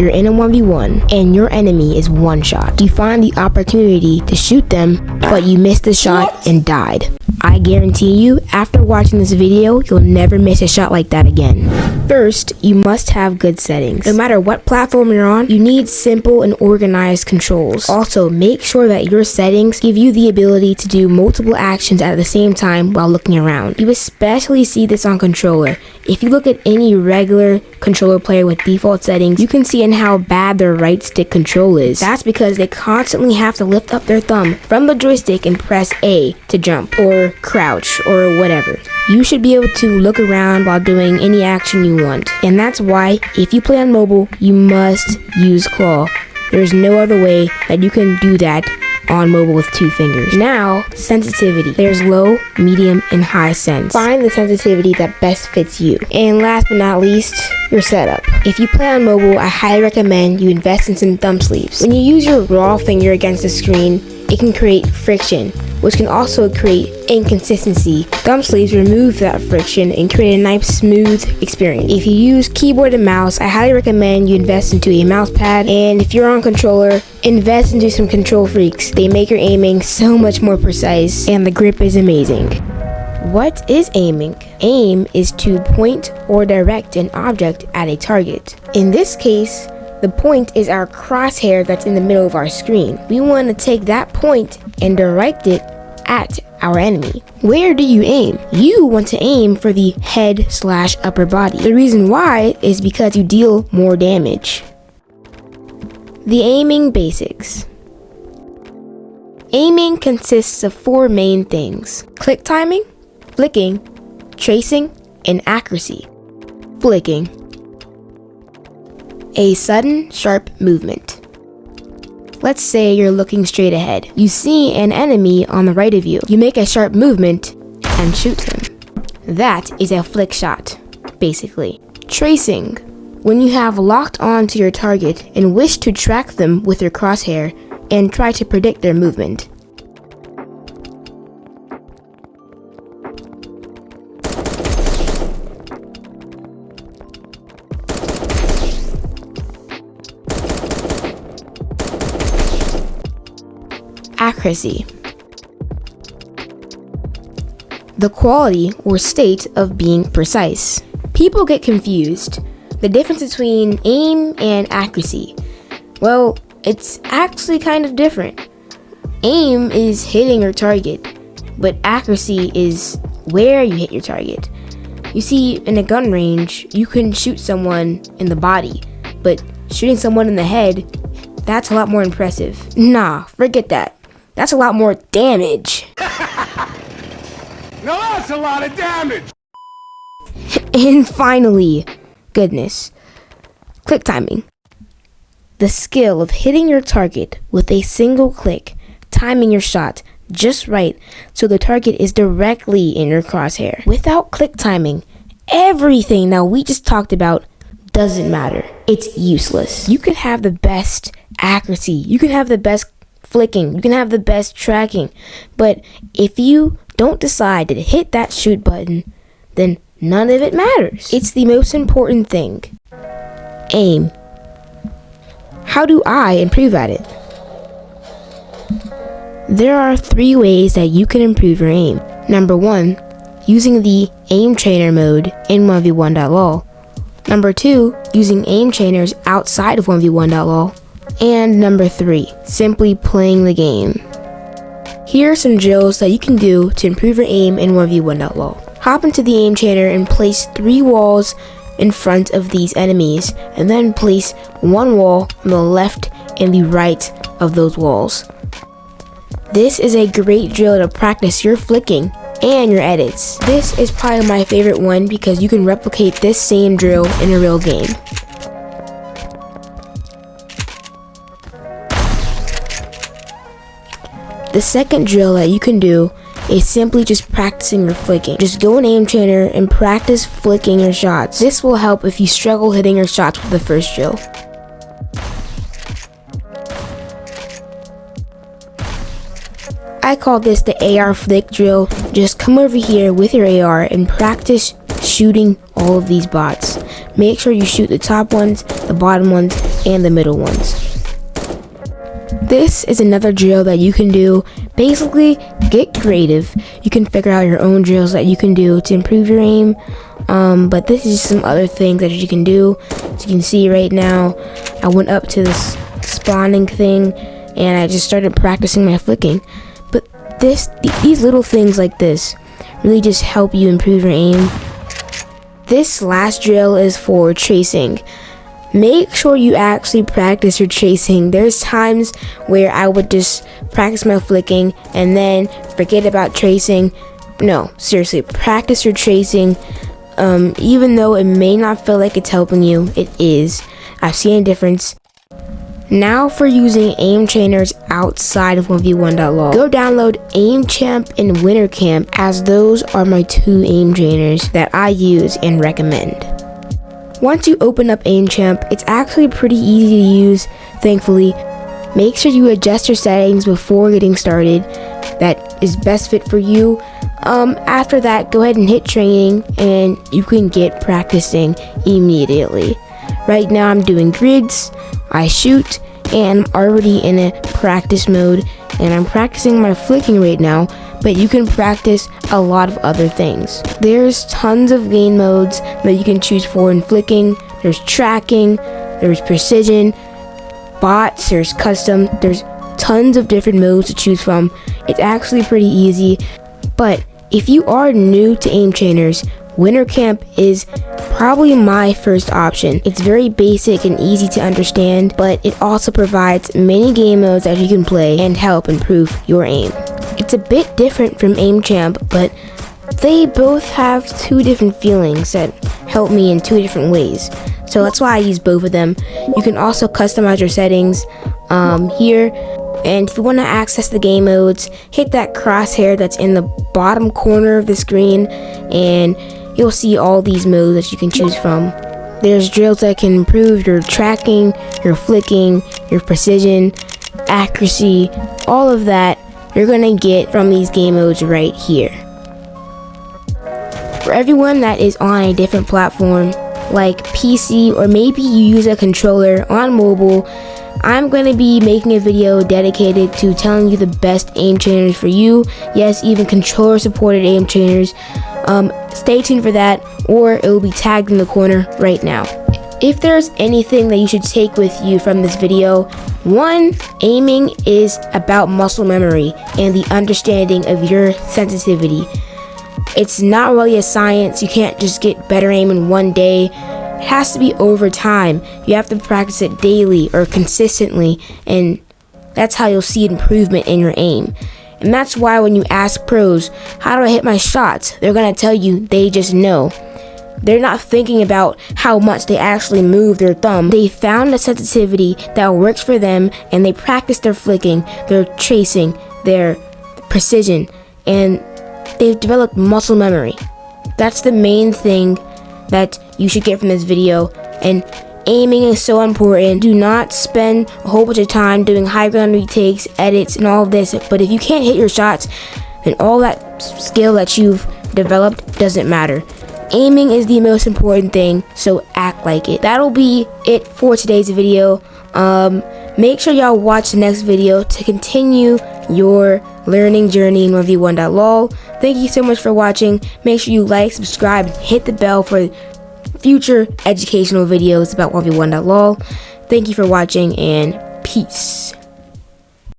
you're in a 1v1 and your enemy is one shot. You find the opportunity to shoot them, but you missed the shot and died. I guarantee you, after watching this video, you'll never miss a shot like that again. First, you must have good settings. No matter what platform you're on, you need simple and organized controls. Also, make sure that your settings give you the ability to do multiple actions at the same time while looking around. You especially see this on controller. If you look at any regular controller player with default settings, you can see in how bad their right stick control is. That's because they constantly have to lift up their thumb from the joystick and press A to jump, or crouch, or whatever. You should be able to look around while doing any action you want. And that's why, if you play on mobile, you must use claw. There's no other way that you can do that on mobile with 2 fingers. Now, sensitivity. There's low, medium, and high sense. Find the sensitivity that best fits you. And last but not least, your setup. If you play on mobile, I highly recommend you invest in some thumb sleeves. When you use your raw finger against the screen, it can create friction, which can also create inconsistency. Thumb sleeves remove that friction and create a nice smooth experience. If you use keyboard and mouse, I highly recommend you invest into a mouse pad, and if you're on controller, invest into some Control Freaks. They make your aiming so much more precise, and the grip is amazing. What is aiming? Aim is to point or direct an object at a target. In this case, the point is our crosshair that's in the middle of our screen. We want to take that point and direct it at our enemy. Where do you aim? You want to aim for the head/upper body. The reason why is because you deal more damage. The aiming basics. Aiming consists of 4 main things: click timing, flicking, tracing, and accuracy. Flicking. A sudden, sharp movement. Let's say you're looking straight ahead. You see an enemy on the right of you. You make a sharp movement and shoot him. That is a flick shot, basically. Tracing. When you have locked on to your target and wish to track them with your crosshair and try to predict their movement. Accuracy. The quality or state of being precise. People get confused. The difference between aim and accuracy. Well, it's actually kind of different. Aim is hitting your target, but accuracy is where you hit your target. You see, in a gun range, you can shoot someone in the body, but shooting someone in the head, that's a lot more impressive. Nah, forget that. That's a lot more damage. Now that's a lot of damage! And finally, goodness, click timing. The skill of hitting your target with a single click, timing your shot just right so the target is directly in your crosshair. Without click timing, everything that we just talked about doesn't matter. It's useless. You can have the best accuracy, you can have the best flicking, you can have the best tracking, but if you don't decide to hit that shoot button, then none of it matters. It's the most important thing. Aim. How do I improve at it? There are 3 ways that you can improve your aim. Number 1, using the aim trainer mode in 1v1.lol. Number 2, using aim trainers outside of 1v1.lol. And number 3, simply playing the game. Here are some drills that you can do to improve your aim in 1v1.lol. Hop into the aim trainer and place 3 walls in front of these enemies, and then place 1 wall on the left and the right of those walls. This is a great drill to practice your flicking and your edits. This is probably my favorite one because you can replicate this same drill in a real game. The second drill that you can do is simply just practicing your flicking. Just go in aim trainer and practice flicking your shots. This will help if you struggle hitting your shots with the first drill. I call this the AR flick drill. Just come over here with your AR and practice shooting all of these bots. Make sure you shoot the top ones, the bottom ones, and the middle ones. This is another drill that you can do. Basically, get creative. You can figure out your own drills that you can do to improve your aim. But this is some other things that you can do. As you can see right now, I went up to this spawning thing and I just started practicing my flicking. But these little things like this really just help you improve your aim. This last drill is for tracing. Make sure you actually practice your tracing. There's times where I would just practice my flicking and then forget about tracing. No, seriously, practice your tracing. Even though it may not feel like it's helping you, it is. I've seen a difference. Now for using aim trainers outside of 1v1.lol. Go download Aim Champ and Winter Camp, as those are my two aim trainers that I use and recommend. Once you open up Aim Champ, it's actually pretty easy to use, thankfully. Make sure you adjust your settings before getting started. That is best fit for you. After that, go ahead and hit training and you can get practicing immediately. Right now I'm doing grids, I shoot, and I'm already in a practice mode, and I'm practicing my flicking right now, but you can practice a lot of other things. There's tons of game modes that you can choose for in flicking. There's tracking, there's precision, bots, there's custom, there's tons of different modes to choose from. It's actually pretty easy, but if you are new to aim trainers, Winter Camp is probably my first option. It's very basic and easy to understand, but it also provides many game modes that you can play and help improve your aim. It's a bit different from Aim Champ, but they both have two different feelings that help me in two different ways. So that's why I use both of them. You can also customize your settings here. And if you want to access the game modes, hit that crosshair that's in the bottom corner of the screen and you'll see all these modes that you can choose from. There's drills that can improve your tracking, your flicking, your precision, accuracy, all of that you're gonna get from these game modes right here. For everyone that is on a different platform like PC, or maybe you use a controller on mobile, I'm going to be making a video dedicated to telling you the best aim trainers for you. Yes, even controller supported aim trainers. Stay tuned for that, or it will be tagged in the corner right now. If there's anything that you should take with you from this video, 1, aiming is about muscle memory and the understanding of your sensitivity. It's not really a science. You can't just get better aim in one day. It has to be over time. You have to practice it daily or consistently, and that's how you'll see improvement in your aim. And that's why when you ask pros, how do I hit my shots? They're gonna tell you they just know. They're not thinking about how much they actually move their thumb. They found a sensitivity that works for them, and they practice their flicking, their tracing, their precision, and they've developed muscle memory. That's the main thing that you should get from this video. And aiming is so important. Do not spend a whole bunch of time doing high ground retakes, edits, and all of this. But if you can't hit your shots, then all that skill that you've developed doesn't matter. Aiming is the most important thing, so act like it. That'll be it for today's video. Make sure y'all watch the next video to continue your learning journey in 1v1.lol. Thank you so much for watching. Make sure you like, subscribe, and hit the bell for future educational videos about 1v1.lol. Thank you for watching, and peace.